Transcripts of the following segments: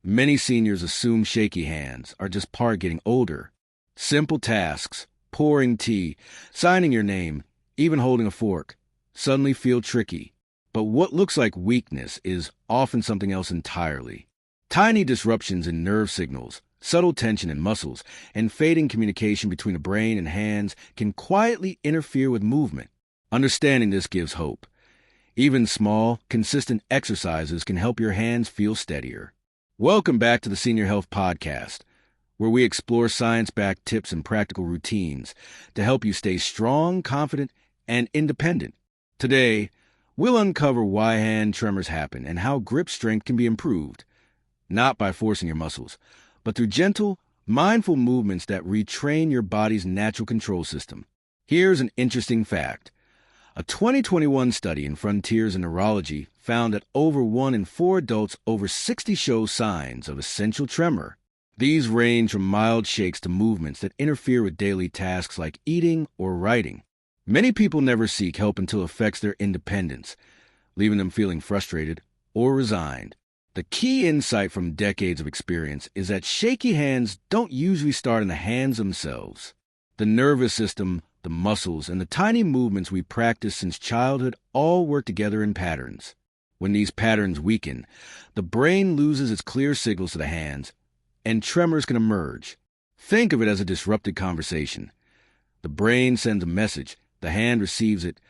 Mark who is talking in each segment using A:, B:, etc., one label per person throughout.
A: Many seniors assume shaky hands are just part of getting older. Simple tasks, pouring tea, signing your name, even holding a fork, suddenly feel tricky. But what looks like weakness is often something else entirely. Tiny disruptions in nerve signals, subtle tension in muscles, and fading communication between the brain and hands can quietly interfere with movement. Understanding this gives hope. Even small, consistent exercises can help your hands feel steadier. Welcome back to the Senior Health Podcast, where we explore science-backed tips and practical routines to help you stay strong, confident, and independent. Today, we'll uncover why hand tremors happen and how grip strength can be improved, not by forcing your muscles, but through gentle, mindful movements that retrain your body's natural control system. Here's an interesting fact. A 2021 study in Frontiers in Neurology found that over 1 in 4 adults over 60 show signs of essential tremor. These range from mild shakes to movements that interfere with daily tasks like eating or writing. Many people never seek help until it affects their independence, leaving them feeling frustrated or resigned. The key insight from decades of experience is that shaky hands don't usually start in the hands themselves. The nervous system, the muscles, and the tiny movements we practice since childhood all work together in patterns. When these patterns weaken, the brain loses its clear signals to the hands, and tremors can emerge. Think of it as a disrupted conversation. The brain sends a message, the hand receives it,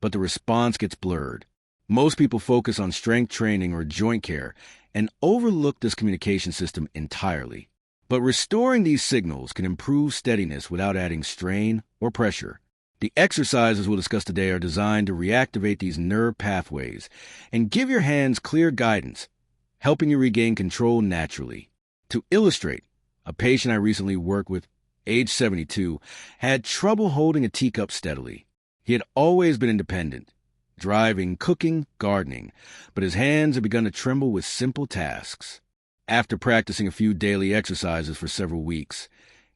A: but the response gets blurred. Most people focus on strength training or joint care and overlook this communication system entirely. But restoring these signals can improve steadiness without adding strain or pressure. The exercises we'll discuss today are designed to reactivate these nerve pathways and give your hands clear guidance, helping you regain control naturally. To illustrate, a patient I recently worked with, age 72, had trouble holding a teacup steadily. He had always been independent, driving, cooking, gardening, but his hands had begun to tremble with simple tasks. After practicing a few daily exercises for several weeks,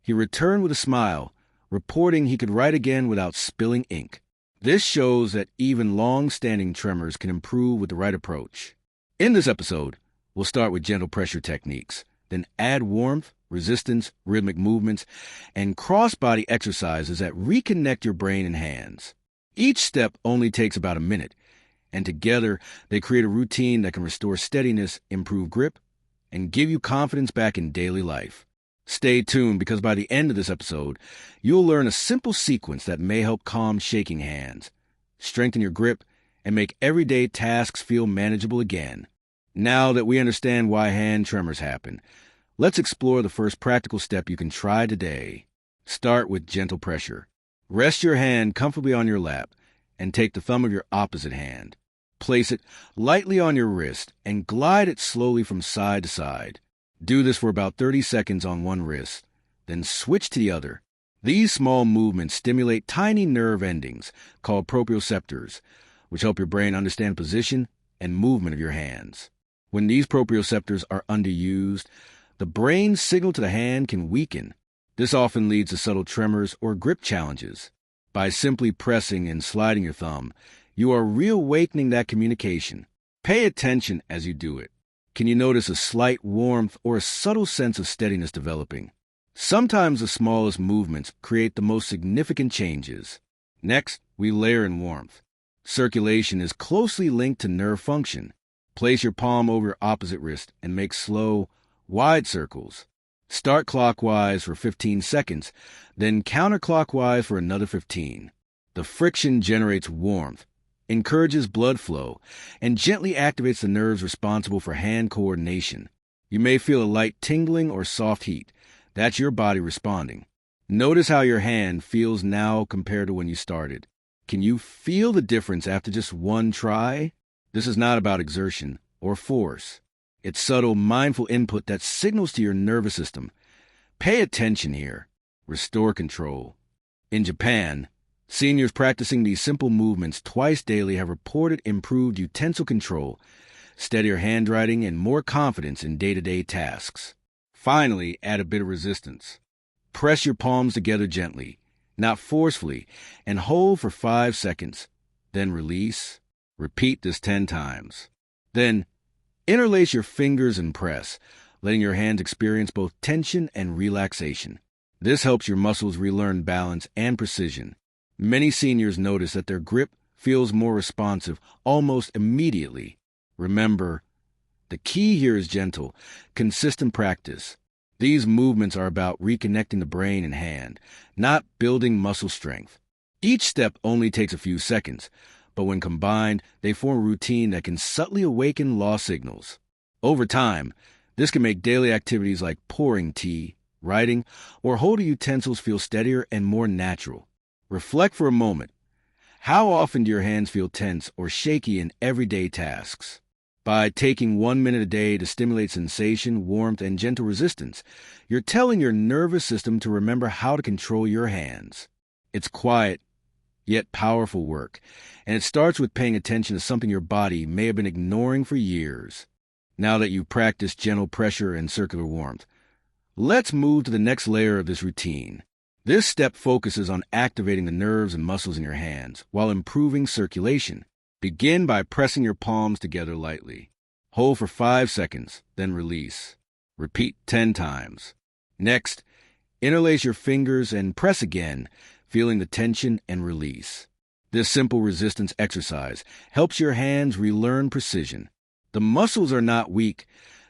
A: he returned with a smile, reporting he could write again without spilling ink. This shows that even long-standing tremors can improve with the right approach. In this episode, we'll start with gentle pressure techniques, then add warmth, resistance, rhythmic movements, and cross-body exercises that reconnect your brain and hands. Each step only takes about a minute, and together they create a routine that can restore steadiness, improve grip, and give you confidence back in daily life. Stay tuned because by the end of this episode, you'll learn a simple sequence that may help calm shaking hands, strengthen your grip, and make everyday tasks feel manageable again. Now that we understand why hand tremors happen, let's explore the first practical step you can try today. Start with gentle pressure. Rest your hand comfortably on your lap and take the thumb of your opposite hand. Place it lightly on your wrist and glide it slowly from side to side. Do this for about 30 seconds on one wrist, then switch to the other. These small movements stimulate tiny nerve endings called proprioceptors, which help your brain understand position and movement of your hands. When these proprioceptors are underused, the brain's signal to the hand can weaken. This often leads to subtle tremors or grip challenges. By simply pressing and sliding your thumb, you are reawakening that communication. Pay attention as you do it. Can you notice a slight warmth or a subtle sense of steadiness developing? Sometimes the smallest movements create the most significant changes. Next, we layer in warmth. Circulation is closely linked to nerve function. Place your palm over your opposite wrist and make slow, wide circles. Start clockwise for 15 seconds, then counterclockwise for another 15. The friction generates warmth, encourages blood flow, and gently activates the nerves responsible for hand coordination. You may feel a light tingling or soft heat. That's your body responding. Notice how your hand feels now compared to when you started. Can you feel the difference after just one try? This is not about exertion or force. It's subtle, mindful input that signals to your nervous system. Pay attention here. Restore control. In Japan, seniors practicing these simple movements twice daily have reported improved utensil control, steadier handwriting, and more confidence in day-to-day tasks. Finally, add a bit of resistance. Press your palms together gently, not forcefully, and hold for 5 seconds. Then release. Repeat this 10 times. Then, interlace your fingers and press, letting your hands experience both tension and relaxation. This helps your muscles relearn balance and precision. Many seniors notice that their grip feels more responsive almost immediately. Remember, the key here is gentle, consistent practice. These movements are about reconnecting the brain and hand, not building muscle strength. Each step only takes a few seconds, but when combined, they form a routine that can subtly awaken lost signals. Over time, this can make daily activities like pouring tea, writing, or holding utensils feel steadier and more natural. Reflect for a moment. How often do your hands feel tense or shaky in everyday tasks? By taking 1 minute a day to stimulate sensation, warmth, and gentle resistance, you're telling your nervous system to remember how to control your hands. It's quiet, yet powerful work, and it starts with paying attention to something your body may have been ignoring for years. Now that you've practiced gentle pressure and circular warmth, let's move to the next layer of this routine. This step focuses on activating the nerves and muscles in your hands while improving circulation. Begin by pressing your palms together lightly. Hold for 5 seconds, then release. Repeat 10 times. Next, interlace your fingers and press again, feeling the tension and release. This simple resistance exercise helps your hands relearn precision. The muscles are not weak,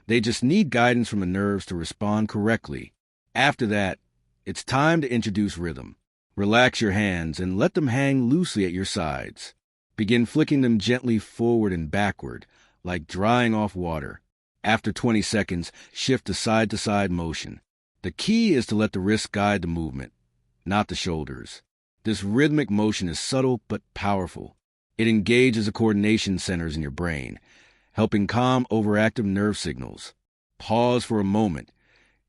A: they just need guidance from the nerves to respond correctly. After that, it's time to introduce rhythm. Relax your hands and let them hang loosely at your sides. Begin flicking them gently forward and backward, like drying off water. After 20 seconds, shift to side motion. The key is to let the wrists guide the movement, not the shoulders. This rhythmic motion is subtle but powerful. It engages the coordination centers in your brain, helping calm overactive nerve signals. Pause for a moment.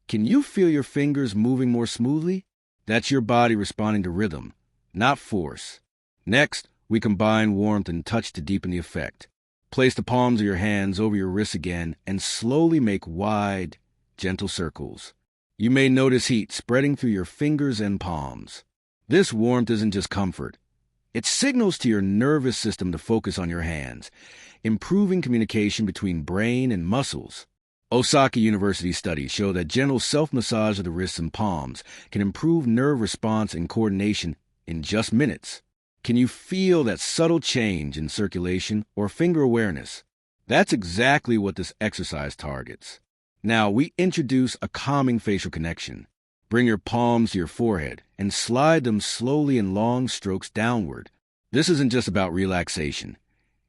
A: Can you feel your fingers moving more smoothly? That's your body responding to rhythm, not force. Next, we combine warmth and touch to deepen the effect. Place the palms of your hands over your wrists again and slowly make wide, gentle circles. You may notice heat spreading through your fingers and palms. This warmth isn't just comfort. It signals to your nervous system to focus on your hands, improving communication between brain and muscles. Osaka University studies show that gentle self-massage of the wrists and palms can improve nerve response and coordination in just minutes. Can you feel that subtle change in circulation or finger awareness? That's exactly what this exercise targets. Now, we introduce a calming facial connection. Bring your palms to your forehead and slide them slowly in long strokes downward. This isn't just about relaxation.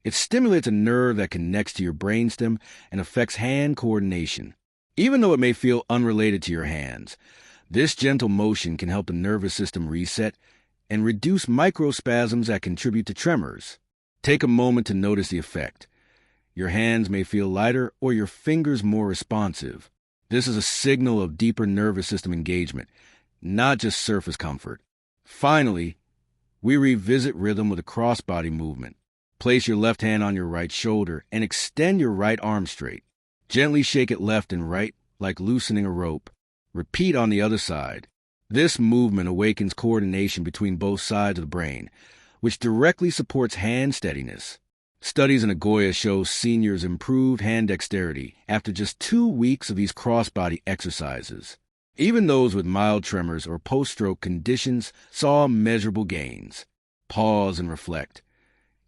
A: It stimulates a nerve that connects to your brainstem and affects hand coordination. Even though it may feel unrelated to your hands, this gentle motion can help the nervous system reset and reduce microspasms that contribute to tremors. Take a moment to notice the effect. Your hands may feel lighter or your fingers more responsive. This is a signal of deeper nervous system engagement, not just surface comfort. Finally, we revisit rhythm with a crossbody movement. Place your left hand on your right shoulder and extend your right arm straight. Gently shake it left and right like loosening a rope. Repeat on the other side. This movement awakens coordination between both sides of the brain, which directly supports hand steadiness. Studies in Nagoya show seniors improved hand dexterity after just 2 weeks of these crossbody exercises. Even those with mild tremors or post-stroke conditions saw measurable gains. Pause and reflect.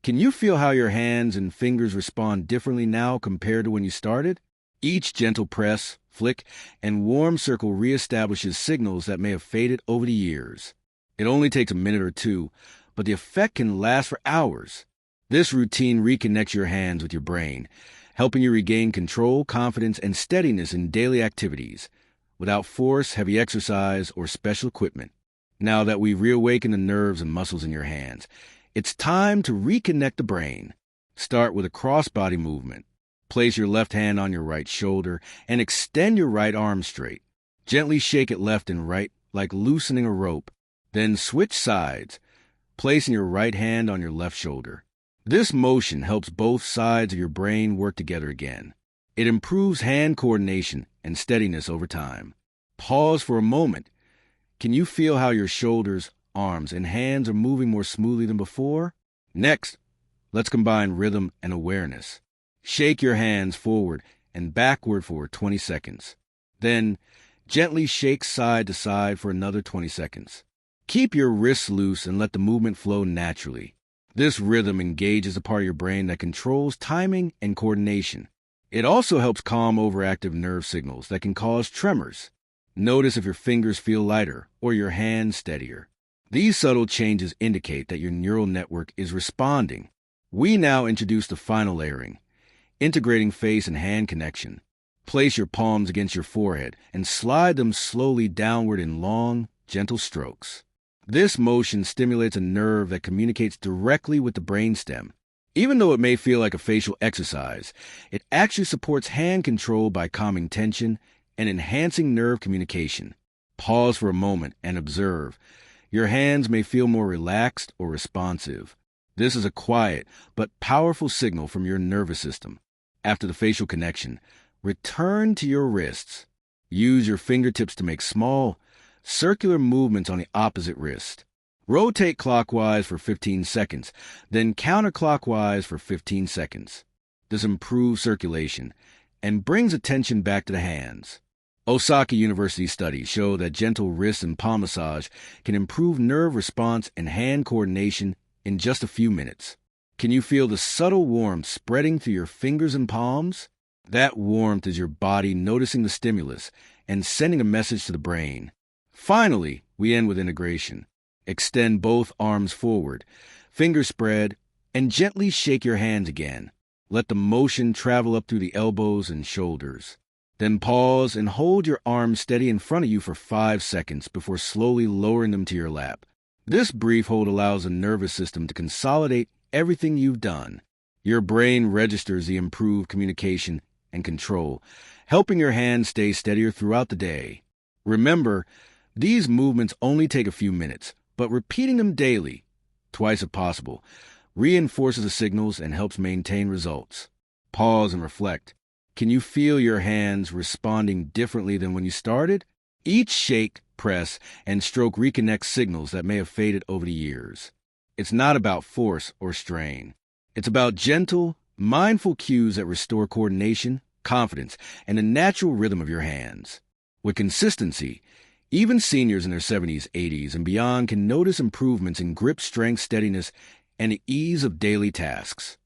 A: Can you feel how your hands and fingers respond differently now compared to when you started? Each gentle press, flick, and warm circle reestablishes signals that may have faded over the years. It only takes a minute or two, but the effect can last for hours. This routine reconnects your hands with your brain, helping you regain control, confidence, and steadiness in daily activities, without force, heavy exercise, or special equipment. Now that we've reawakened the nerves and muscles in your hands, it's time to reconnect the brain. Start with a crossbody movement. Place your left hand on your right shoulder and extend your right arm straight. Gently shake it left and right like loosening a rope. Then switch sides, placing your right hand on your left shoulder. This motion helps both sides of your brain work together again. It improves hand coordination and steadiness over time. Pause for a moment. Can you feel how your shoulders, arms, and hands are moving more smoothly than before? Next, let's combine rhythm and awareness. Shake your hands forward and backward for 20 seconds. Then, gently shake side to side for another 20 seconds. Keep your wrists loose and let the movement flow naturally. This rhythm engages a part of your brain that controls timing and coordination. It also helps calm overactive nerve signals that can cause tremors. Notice if your fingers feel lighter or your hands steadier. These subtle changes indicate that your neural network is responding. We now introduce the final layering, integrating face and hand connection. Place your palms against your forehead and slide them slowly downward in long, gentle strokes. This motion stimulates a nerve that communicates directly with the brainstem. Even though it may feel like a facial exercise, it actually supports hand control by calming tension and enhancing nerve communication. Pause for a moment and observe. Your hands may feel more relaxed or responsive. This is a quiet but powerful signal from your nervous system. After the facial connection, return to your wrists. Use your fingertips to make small, circular movements on the opposite wrist. Rotate clockwise for 15 seconds, then counterclockwise for 15 seconds. This improves circulation and brings attention back to the hands. Osaka University studies show that gentle wrist and palm massage can improve nerve response and hand coordination in just a few minutes. Can you feel the subtle warmth spreading through your fingers and palms? That warmth is your body noticing the stimulus and sending a message to the brain. Finally, we end with integration. Extend both arms forward, fingers spread, and gently shake your hands again. Let the motion travel up through the elbows and shoulders. Then pause and hold your arms steady in front of you for 5 seconds before slowly lowering them to your lap. This brief hold allows the nervous system to consolidate everything you've done. Your brain registers the improved communication and control, helping your hands stay steadier throughout the day. Remember, these movements only take a few minutes, but repeating them daily, twice if possible, reinforces the signals and helps maintain results. Pause and reflect. Can you feel your hands responding differently than when you started? Each shake, press, and stroke reconnects signals that may have faded over the years. It's not about force or strain. It's about gentle, mindful cues that restore coordination, confidence, and the natural rhythm of your hands. With consistency, even seniors in their 70s, 80s, and beyond can notice improvements in grip strength, steadiness, and the ease of daily tasks.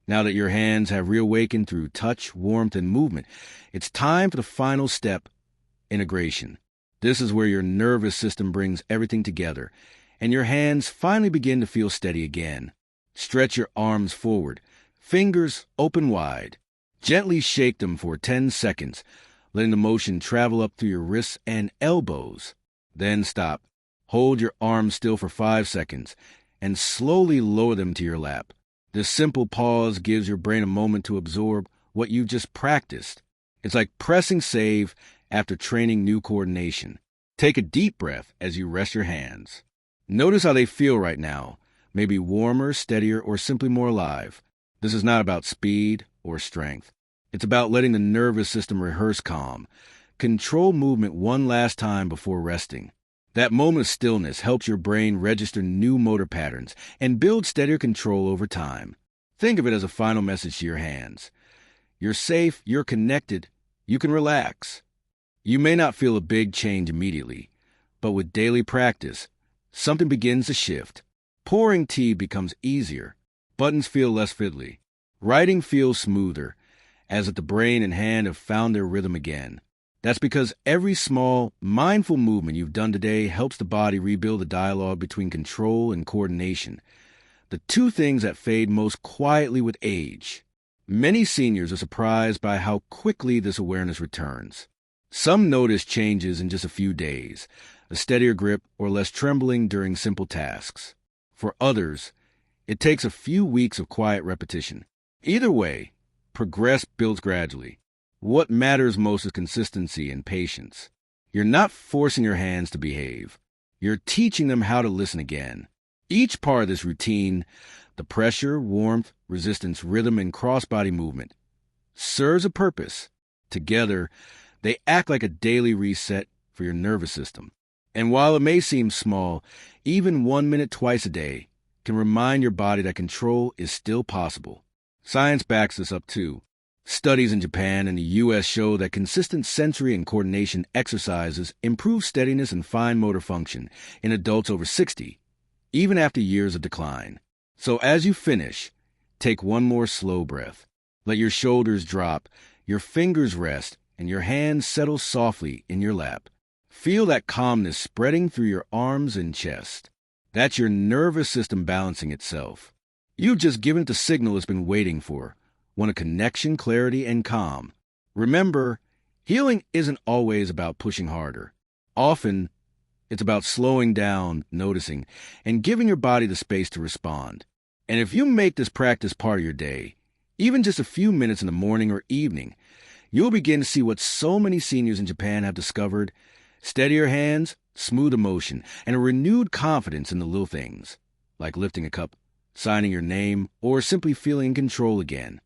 A: Now that your hands have reawakened through touch, warmth, and movement, it's time for the final step, integration. This is where your nervous system brings everything together, and your hands finally begin to feel steady again. Stretch your arms forward, fingers open wide. Gently shake them for 10 seconds, letting the motion travel up through your wrists and elbows. Then stop. Hold your arms still for 5 seconds and slowly lower them to your lap. This simple pause gives your brain a moment to absorb what you've just practiced. It's like pressing save after training new coordination. Take a deep breath as you rest your hands. Notice how they feel right now, maybe warmer, steadier, or simply more alive. This is not about speed or strength. It's about letting the nervous system rehearse calm, control movement one last time before resting. That moment of stillness helps your brain register new motor patterns and build steadier control over time. Think of it as a final message to your hands. You're safe, you're connected, you can relax. You may not feel a big change immediately, but with daily practice, something begins to shift. Pouring tea becomes easier. Buttons feel less fiddly. Writing feels smoother, as if the brain and hand have found their rhythm again. That's because every small, mindful movement you've done today helps the body rebuild the dialogue between control and coordination, the two things that fade most quietly with age. Many seniors are surprised by how quickly this awareness returns. Some notice changes in just a few days, a steadier grip or less trembling during simple tasks. For others, it takes a few weeks of quiet repetition. Either way, progress builds gradually. What matters most is consistency and patience. You're not forcing your hands to behave. You're teaching them how to listen again. Each part of this routine, the pressure, warmth, resistance, rhythm, and cross-body movement, serves a purpose. Together, they act like a daily reset for your nervous system. And while it may seem small, even 1 minute twice a day can remind your body that control is still possible. Science backs this up too. Studies in Japan and the U.S. show that consistent sensory and coordination exercises improve steadiness and fine motor function in adults over 60, even after years of decline. So as you finish, take one more slow breath. Let your shoulders drop, your fingers rest, and your hands settle softly in your lap. Feel that calmness spreading through your arms and chest. That's your nervous system balancing itself. You've just given it the signal it's been waiting for. One of connection, clarity, and calm. Remember, healing isn't always about pushing harder. Often, it's about slowing down, noticing, and giving your body the space to respond. And if you make this practice part of your day, even just a few minutes in the morning or evening, you'll begin to see what so many seniors in Japan have discovered: steadier hands, smooth emotion, and a renewed confidence in the little things, like lifting a cup, signing your name, or simply feeling in control again.